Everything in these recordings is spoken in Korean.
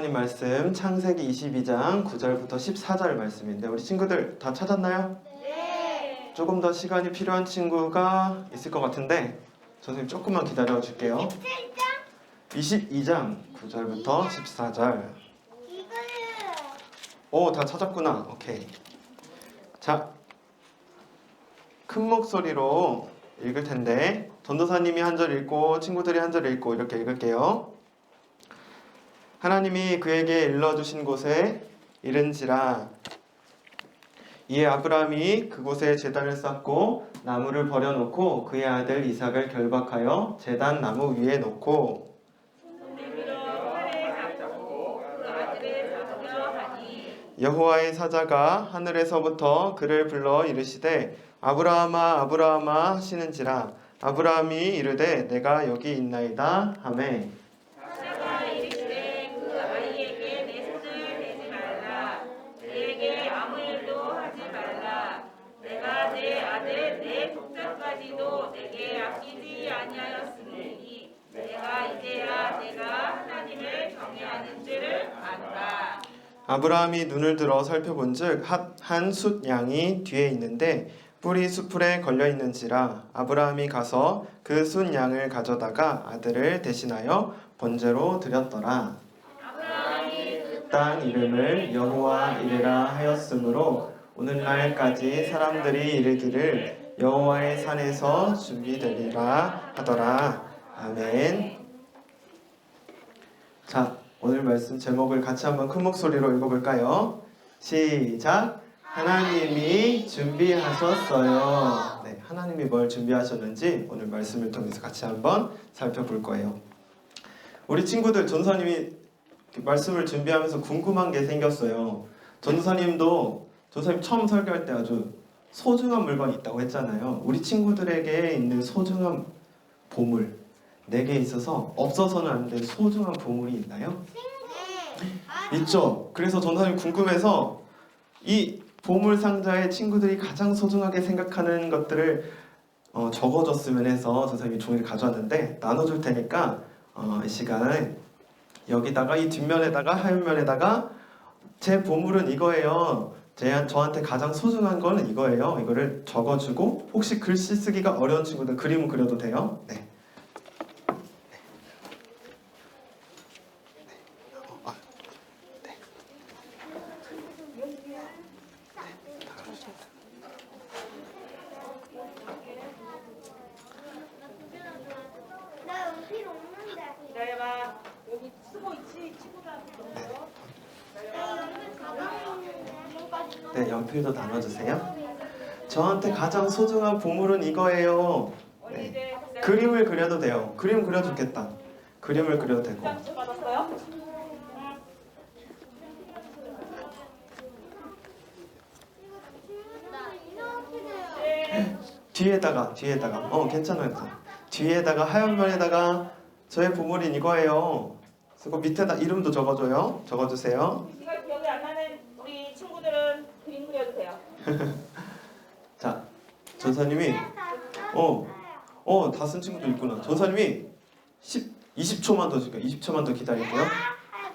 하나님 말씀 창세기 22장 9절부터 14절 말씀인데 우리 친구들 다 찾았나요? 네. 조금 더 시간이 필요한 친구가 있을 것 같은데 선생님 조금만 기다려 줄게요. 22장 9절부터 14절. 오, 다 찾았구나. 오케이. 자, 큰 목소리로 읽을 텐데 전도사님이 한 절 읽고 친구들이 한 절 읽고 이렇게 읽을게요. 하나님이 그에게 일러주신 곳에 이른지라. 이에 아브라함이 그곳에 제단을 쌓고 나무를 버려놓고 그의 아들 이삭을 결박하여 제단 나무 위에 놓고 여호와의 사자가 하늘에서부터 그를 불러 이르시되 아브라함아 아브라함아 하시는지라. 아브라함이 이르되 내가 여기 있나이다 하매 사자가 이르시되 그 아이에게 내 손을 대지 말라. 그에게 아무 일도 하지 말라. 내가 내 아들 내 독자까지도 내게 아끼지 아니하였으니 내가 이제야 내가 하나님을 경외하는 줄을 안다. 아브라함이 눈을 들어 살펴본즉 한 숫 양이 뒤에 있는데 뿔이 수풀에 걸려 있는지라. 아브라함이 가서 그 숫 양을 가져다가 아들을 대신하여 번제로 드렸더라. 아브라함이 그 땅 이름을 여호와 이레라 하였으므로 오늘날까지 사람들이 이르기를 여호와의 산에서 준비되리라 하더라. 아멘. 자, 오늘 말씀 제목을 같이 한번 큰 목소리로 읽어볼까요? 시작. 하나님이 준비하셨어요. 네, 하나님이 뭘 준비하셨는지 오늘 말씀을 통해서 같이 한번 살펴볼 거예요. 우리 친구들 전도사님이 말씀을 준비하면서 궁금한 게 생겼어요. 전도사님 처음 설교할 때 아주 소중한 물건이 있다고 했잖아요. 우리 친구들에게 있는 소중한 보물, 내게 있어서 없어서는 안 될 소중한 보물이 있나요? 있죠. 그래서 전도사님 궁금해서 이 보물 상자에 친구들이 가장 소중하게 생각하는 것들을 적어줬으면 해서 선생님이 종이를 가져왔는데 나눠줄 테니까 이 시간에 여기다가 이 뒷면에다가 하얀면에다가 제 보물은 이거예요. 저한테 가장 소중한 거는 이거예요. 이거를 적어주고 혹시 글씨 쓰기가 어려운 친구들 그림을 그려도 돼요. 네. 기다려봐. 여기 쓰고 있지 친구들한테. 네, 연필도 나눠주세요. 저한테 가장 소중한 보물은 이거예요. 네. 그림을 그려도 돼요. 그림 그려주겠다. 그림을 그려도 되고. 받았어요? 뒤에다가 괜찮아요. 뒤에다가 하얀 면에다가 저의 보물인 이거예요. 그리고 밑에다 이름도 적어주세요. 글씨가 기억이 안 나는 우리 친구들은 그림 그려도 돼요. 자, 전사님이 다 쓴 친구도 있구나. 전사님이 20초만 더 줄게요. 20초만 더 기다릴게요.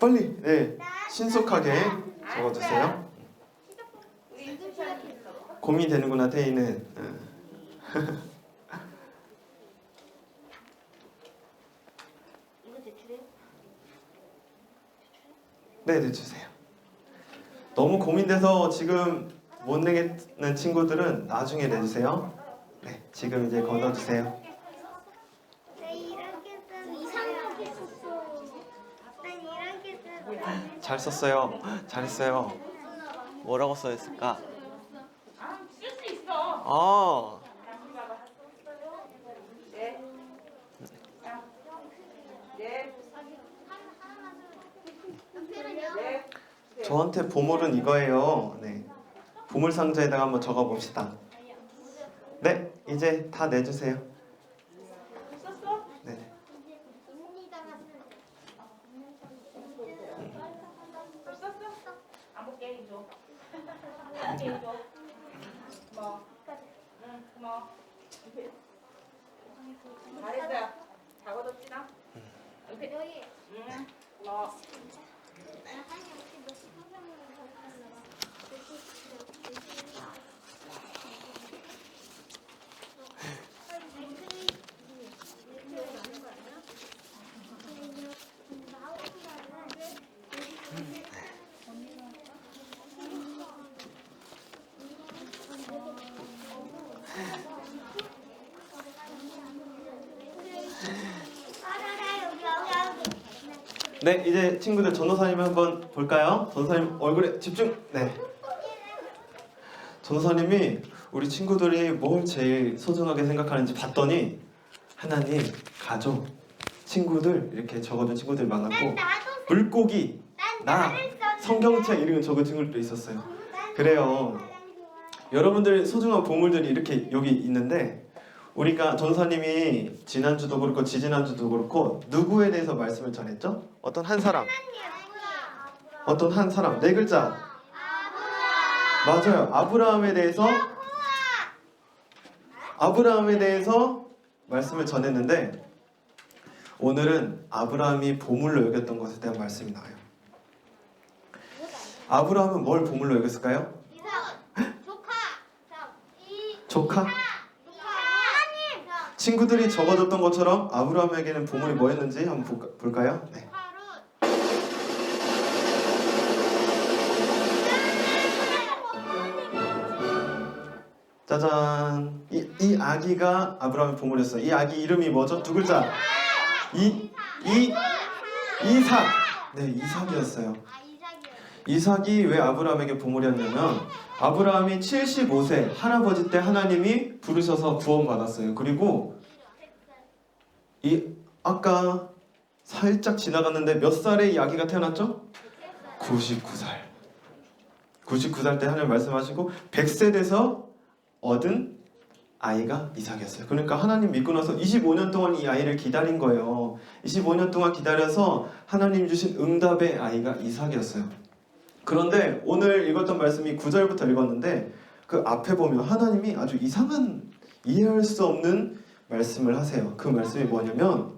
빨리, 네, 신속하게 적어주세요. 고민이 되는구나, 태희는. 네, 주세요. 너무 고민돼서 지금 못 내겠는 친구들은 나중에 내주세요. 네, 지금 이제 걷어주세요. 잘 썼어요. 잘했어요. 뭐라고 써있을까? 쓸 수 있어. 저한테 보물은 이거예요. 네, 보물 상자에다가 한번 적어봅시다. 네, 이제 다 내주세요. 썼어? 네. 썼어? 안 볼게 해줘. 해줘. 고마워. 응, 고마워. 잘했어요. 작아졌지나? 응, 고마워. 네, 이제 친구들 전도사님 한번 볼까요? 전도사님 얼굴에 집중. 네. 전도사님이 우리 친구들이 뭘 제일 소중하게 생각하는지 봤더니 하나님, 가족, 친구들 이렇게 적어준 친구들이 많았고 물고기, 나, 성경책 이런 거 적은 친구들도 있었어요. 그래요. 여러분들 소중한 보물들이 이렇게 여기 있는데 우리가 전도사님이 지난주도 그렇고 지지난주도 그렇고 누구에 대해서 말씀을 전했죠? 어떤 한 사람. 어떤 한 사람. 네 글자. 맞아요. 아브라함에 대해서 말씀을 전했는데 오늘은 아브라함이 보물로 여겼던 것에 대한 말씀이 나와요. 아브라함은 뭘 보물로 여겼을까요? 조카? 친구들이 적어줬던 것처럼 아브라함에게는 보물이 뭐였는지 한번 볼까요? 네. 짜잔! 이 아기가 아브라함의 보물이었어요. 이 아기 이름이 뭐죠? 두 글자. 이삭. 네, 이삭이었어요. 이삭이 왜 아브라함에게 보물이었냐면 아브라함이 75세 할아버지 때 하나님이 부르셔서 구원받았어요. 그리고 아까 살짝 지나갔는데 몇 살에 이 아기가 태어났죠? 99살. 99살 때 하나님 말씀하시고 100세 돼서 얻은 아이가 이삭이었어요. 그러니까 하나님 믿고 나서 25년 동안 이 아이를 기다린 거예요. 25년 동안 기다려서 하나님 주신 응답의 아이가 이삭이었어요. 그런데 오늘 읽었던 말씀이 9절부터 읽었는데 그 앞에 보면 하나님이 아주 이상한 이해할 수 없는 말씀을 하세요. 그 말씀이 뭐냐면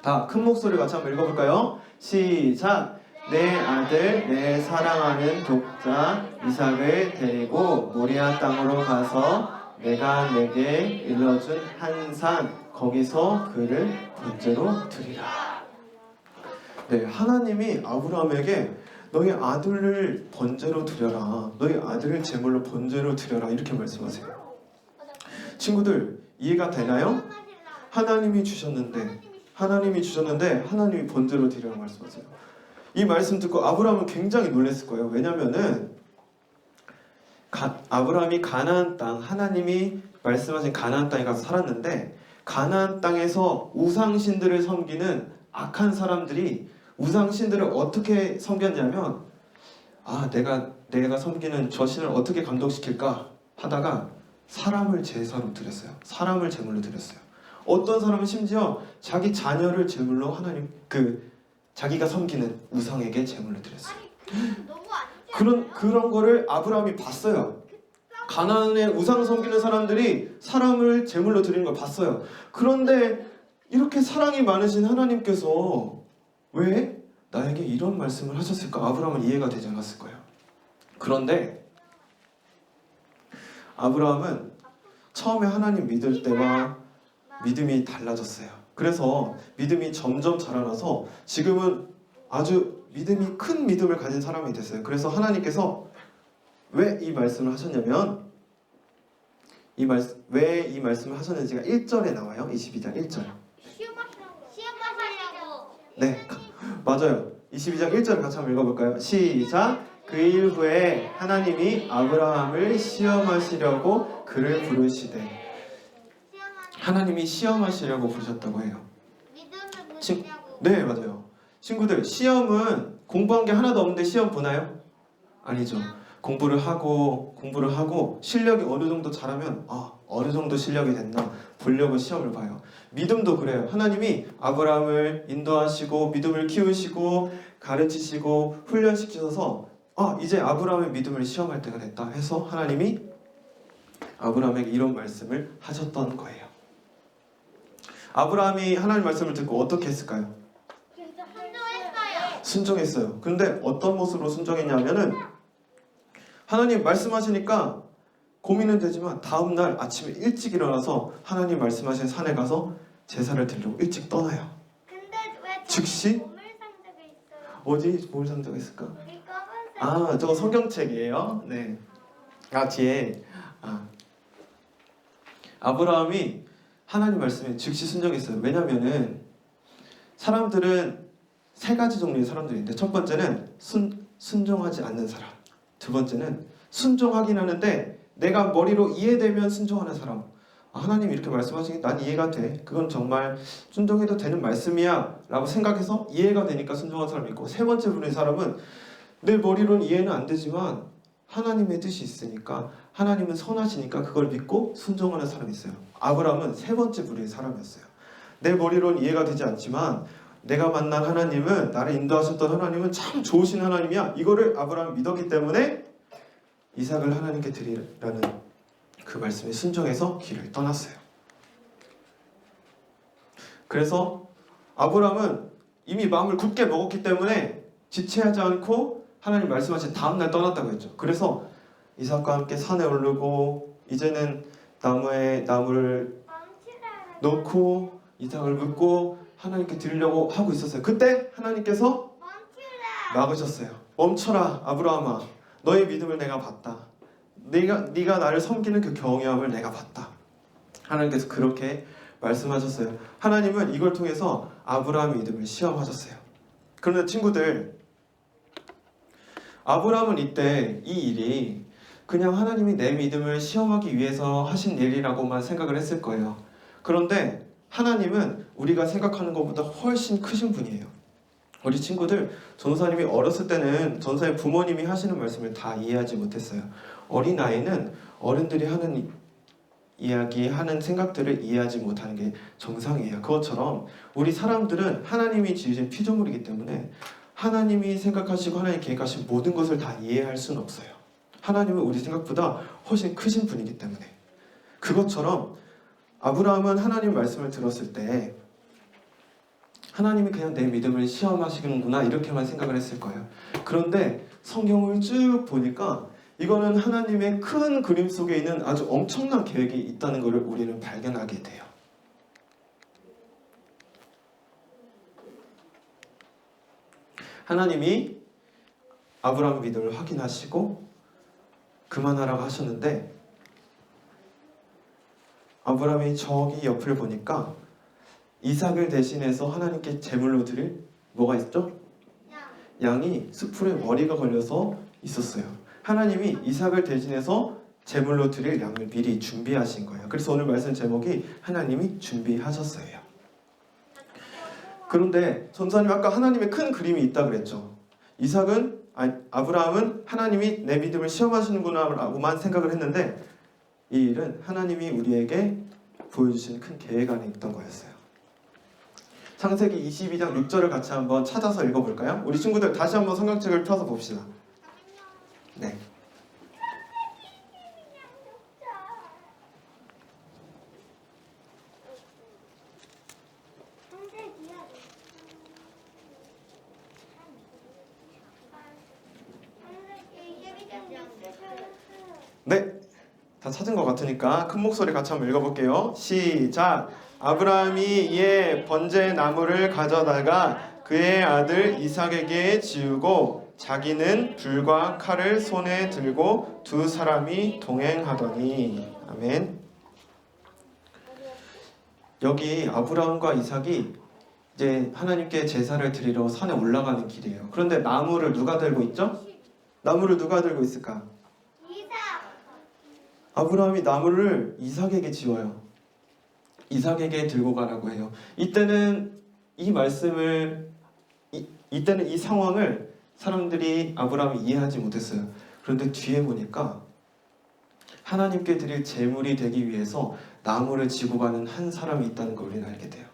다 큰 목소리 같이 한번 읽어볼까요? 시작! 내 아들 내 사랑하는 독자 이삭을 데리고 모리아 땅으로 가서 내가 내게 일러준 한 산 거기서 그를 번제로 드리라. 네, 하나님이 아브라함에게 너희 아들을 번제로 드려라. 너희 아들을 제물로 번제로 드려라. 이렇게 말씀하세요. 친구들 이해가 되나요? 하나님이 주셨는데 하나님이 번제로 드리라고 말씀하세요. 이 말씀 듣고 아브라함은 굉장히 놀랐을 거예요. 왜냐면은 아브라함이 가나안 땅, 하나님이 말씀하신 가나안 땅에 가서 살았는데 가나안 땅에서 우상신들을 섬기는 악한 사람들이 우상신들을 어떻게 섬겼냐면 내가 섬기는 저 신을 어떻게 감동시킬까 하다가 사람을 제사로 드렸어요. 사람을 제물로 드렸어요. 어떤 사람은 심지어 자기 자녀를 제물로 자기가 섬기는 우상에게 제물로 드렸어요. 그런 거를 아브라함이 봤어요. 가나안의 우상 섬기는 사람들이 사람을 제물로 드리는 걸 봤어요. 그런데 이렇게 사랑이 많으신 하나님께서 왜 나에게 이런 말씀을 하셨을까? 아브라함은 이해가 되지 않았을 거예요. 그런데 아브라함은 처음에 하나님 믿을 때와 믿음이 달라졌어요. 그래서 믿음이 점점 자라나서 지금은 아주 큰 믿음을 가진 사람이 됐어요. 그래서 하나님께서 왜 이 말씀을 하셨냐면 왜 이 말씀을 하셨는지가 1절에 나와요. 22장 1절. 시험 하시려고. 네, 맞아요. 22장 1절 같이 한번 읽어볼까요? 시작! 그 일 후에 하나님이 아브라함을 시험하시려고 그를 부르시되. 하나님이 시험하시려고 부르셨다고 해요. 믿음을 보시냐고. 네, 맞아요. 친구들, 시험은 공부한 게 하나도 없는데 시험 보나요? 아니죠. 공부를 하고 실력이 어느 정도 잘하면 어느 정도 실력이 됐나 보려고 시험을 봐요. 믿음도 그래요. 하나님이 아브라함을 인도하시고 믿음을 키우시고 가르치시고 훈련시키셔서 이제 아브라함의 믿음을 시험할 때가 됐다 해서 하나님이 아브라함에게 이런 말씀을 하셨던 거예요. 아브라함이 하나님 말씀을 듣고 어떻게 했을까요? 순종했어요. 순종했어요. 근데 어떤 모습으로 순종했냐면은 하나님 말씀하시니까 고민은 되지만 다음날 아침에 일찍 일어나서 하나님 말씀하신 산에 가서 제사를 드리려고 일찍 떠나요. 근데 왜 즉시? 보물 상자가 있어요? 어디 뭘 상정했을까? 우리 검은색. 아, 저거 성경책이에요. 네. 아, 뒤에 아브라함이 하나님 말씀에 즉시 순종했어요. 왜냐면은 사람들은 세 가지 종류의 사람들이 있는데 첫 번째는 순종하지 않는 사람. 두 번째는 순종하긴 하는데 내가 머리로 이해되면 순종하는 사람. 아, 하나님 이렇게 말씀하시니 난 이해가 돼. 그건 정말 순종해도 되는 말씀이야 라고 생각해서 이해가 되니까 순종하는 사람이 있고, 세 번째 분의 사람은 내 머리로는 이해는 안 되지만 하나님의 뜻이 있으니까 하나님은 선하시니까 그걸 믿고 순종하는 사람이 있어요. 아브라함은 세 번째 부류의 사람이었어요. 내 머리로는 이해가 되지 않지만 내가 만난 하나님은, 나를 인도하셨던 하나님은 참 좋으신 하나님이야. 이거를 아브라함이 믿었기 때문에 이삭을 하나님께 드리라는 그 말씀에 순종해서 길을 떠났어요. 그래서 아브라함은 이미 마음을 굳게 먹었기 때문에 지체하지 않고 하나님 말씀하신 다음날 떠났다고 했죠. 그래서 이삭과 함께 산에 오르고 이제는 나무에 나무를 멈추라. 놓고 이삭을 묶고 하나님께 드리려고 하고 있었어요. 그때 하나님께서 멈추라. 막으셨어요. 멈춰라, 아브라함아. 너의 믿음을 내가 봤다. 네가 나를 섬기는 그 경외함을 내가 봤다. 하나님께서 그렇게 말씀하셨어요. 하나님은 이걸 통해서 아브라함의 믿음을 시험하셨어요. 그런데 친구들, 아브라함은 이때 이 일이 그냥 하나님이 내 믿음을 시험하기 위해서 하신 일이라고만 생각을 했을 거예요. 그런데 하나님은 우리가 생각하는 것보다 훨씬 크신 분이에요. 우리 친구들, 전도사님이 어렸을 때는 전도사님 부모님이 하시는 말씀을 다 이해하지 못했어요. 어린아이는 어른들이 하는 이야기, 하는 생각들을 이해하지 못하는 게 정상이에요. 그것처럼 우리 사람들은 하나님이 지으신 피조물이기 때문에 하나님이 생각하시고 하나님 계획하신 모든 것을 다 이해할 수는 없어요. 하나님은 우리 생각보다 훨씬 크신 분이기 때문에. 그것처럼 아브라함은 하나님 말씀을 들었을 때 하나님이 그냥 내 믿음을 시험하시는구나 이렇게만 생각을 했을 거예요. 그런데 성경을 쭉 보니까 이거는 하나님의 큰 그림 속에 있는 아주 엄청난 계획이 있다는 것을 우리는 발견하게 돼요. 하나님이 아브라함의 믿음을 확인하시고 그만하라고 하셨는데 아브라함이 저기 옆을 보니까 이삭을 대신해서 하나님께 제물로 드릴 뭐가 있죠? 양이 숯불에 머리가 걸려서 있었어요. 하나님이 이삭을 대신해서 제물로 드릴 양을 미리 준비하신 거예요. 그래서 오늘 말씀 제목이 하나님이 준비하셨어요. 그런데 전사님 아까 하나님의 큰 그림이 있다 그랬죠. 아브라함은 하나님이 내 믿음을 시험하시는구나 라고만 생각을 했는데 이 일은 하나님이 우리에게 보여주신 큰 계획 안에 있던 거였어요. 창세기 22장 6절을 같이 한번 찾아서 읽어볼까요? 우리 친구들 다시 한번 성경책을 펴서 봅시다. 네. 네, 다 찾은 것 같으니까 큰 목소리 같이 한번 읽어볼게요. 시작! 아브라함이 이에 번제 나무를 가져다가 그의 아들 이삭에게 지우고 자기는 불과 칼을 손에 들고 두 사람이 동행하더니. 아멘. 여기 아브라함과 이삭이 이제 하나님께 제사를 드리러 산에 올라가는 길이에요. 그런데 나무를 누가 들고 있죠? 나무를 누가 들고 있을까? 아브라함이 나무를 이삭에게 지워요. 이삭에게 들고 가라고 해요. 이때는 이때는 이 상황을 사람들이 아브라함이 이해하지 못했어요. 그런데 뒤에 보니까 하나님께 드릴 제물이 되기 위해서 나무를 지고 가는 한 사람이 있다는 걸 우리는 알게 돼요.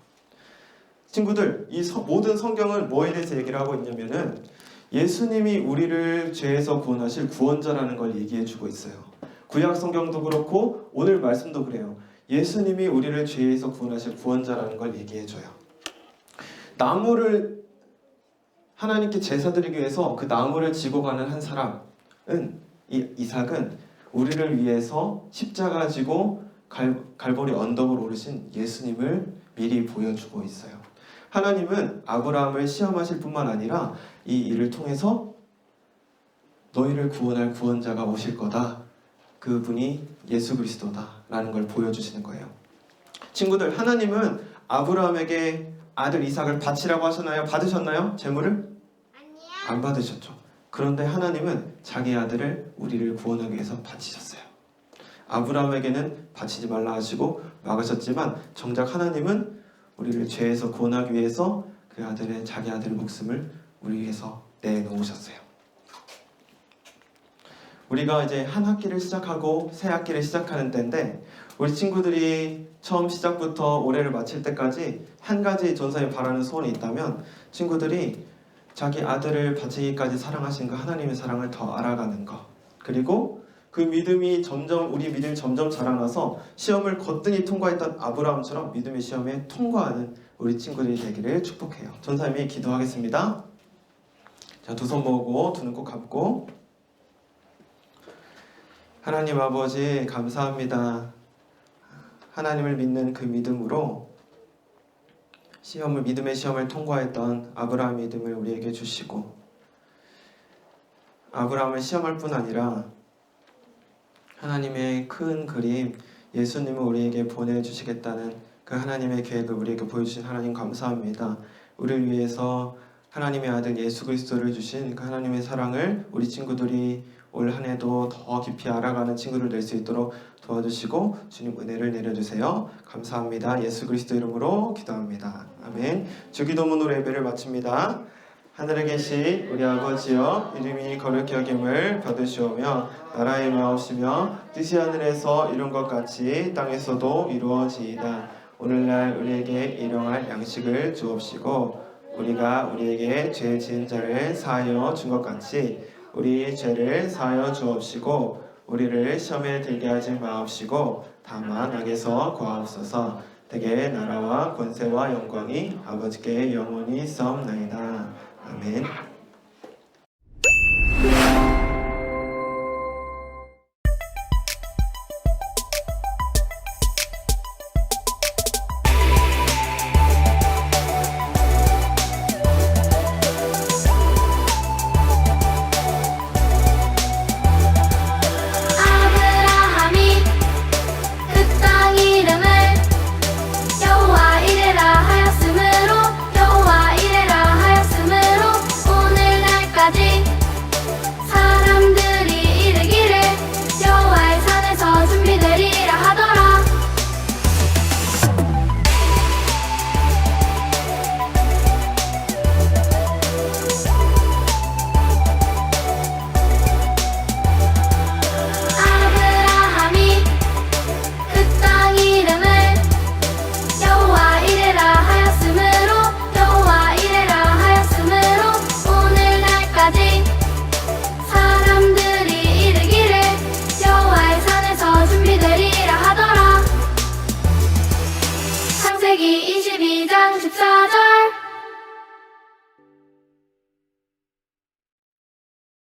친구들, 이 모든 성경은 뭐에 대해서 얘기를 하고 있냐면은 예수님이 우리를 죄에서 구원하실 구원자라는 걸 얘기해주고 있어요. 구약 성경도 그렇고 오늘 말씀도 그래요. 예수님이 우리를 죄에서 구원하실 구원자라는 걸 얘기해줘요. 나무를 하나님께 제사 드리기 위해서 그 나무를 지고 가는 한 사람은 이삭은 우리를 위해서 십자가 지고 갈보리 언덕을 오르신 예수님을 미리 보여주고 있어요. 하나님은 아브라함을 시험하실 뿐만 아니라 이 일을 통해서 너희를 구원할 구원자가 오실 거다. 그분이 예수 그리스도다라는 걸 보여주시는 거예요. 친구들, 하나님은 아브라함에게 아들 이삭을 바치라고 하셨나요? 받으셨나요? 제물을? 아니야. 안 받으셨죠. 그런데 하나님은 자기 아들을 우리를 구원하기 위해서 바치셨어요. 아브라함에게는 바치지 말라 하시고 막으셨지만 정작 하나님은 우리를 죄에서 구원하기 위해서 그 아들의 자기 아들의 목숨을 우리 위해서 내놓으셨어요. 우리가 이제 한 학기를 시작하고 새 학기를 시작하는 때인데 우리 친구들이 처음 시작부터 올해를 마칠 때까지 한 가지 전사에 바라는 소원이 있다면 친구들이 자기 아들을 바치기까지 사랑하신 그 하나님의 사랑을 더 알아가는 것, 그리고 그 믿음이 점점 우리 믿음이 점점 자라나서 시험을 거뜬히 통과했던 아브라함처럼 믿음의 시험에 통과하는 우리 친구들이 되기를 축복해요. 전사님이 기도하겠습니다. 자, 두 손 모으고 두 눈 꼭 감고. 하나님 아버지 감사합니다. 하나님을 믿는 그 믿음으로 믿음의 시험을 통과했던 아브라함 믿음을 우리에게 주시고, 아브라함을 시험할 뿐 아니라 하나님의 큰 그림 예수님을 우리에게 보내주시겠다는 그 하나님의 계획을 우리에게 보여주신 하나님 감사합니다. 우리를 위해서 하나님의 아들 예수 그리스도를 주신 그 하나님의 사랑을 우리 친구들이 올 한 해도 더 깊이 알아가는 친구들 될 수 있도록 도와주시고 주님 은혜를 내려주세요. 감사합니다. 예수 그리스도 이름으로 기도합니다. 아멘. 주기도문으로 예배를 마칩니다. 하늘에 계신 우리 아버지여, 이름이 거룩히 여김을 받으시오며 나라의 마옵시며 뜻이 하늘에서 이룬 것 같이 땅에서도 이루어지이다. 오늘날 우리에게 일용할 양식을 주옵시고 우리가 우리에게 죄 지은 자를 사하여 준 것 같이 우리 죄를 사하여 주옵시고 우리를 시험에 들게 하지 마옵시고 다만 악에서 구하옵소서. 대개 나라와 권세와 영광이 아버지께 영원히 있사옵나이다. 아멘.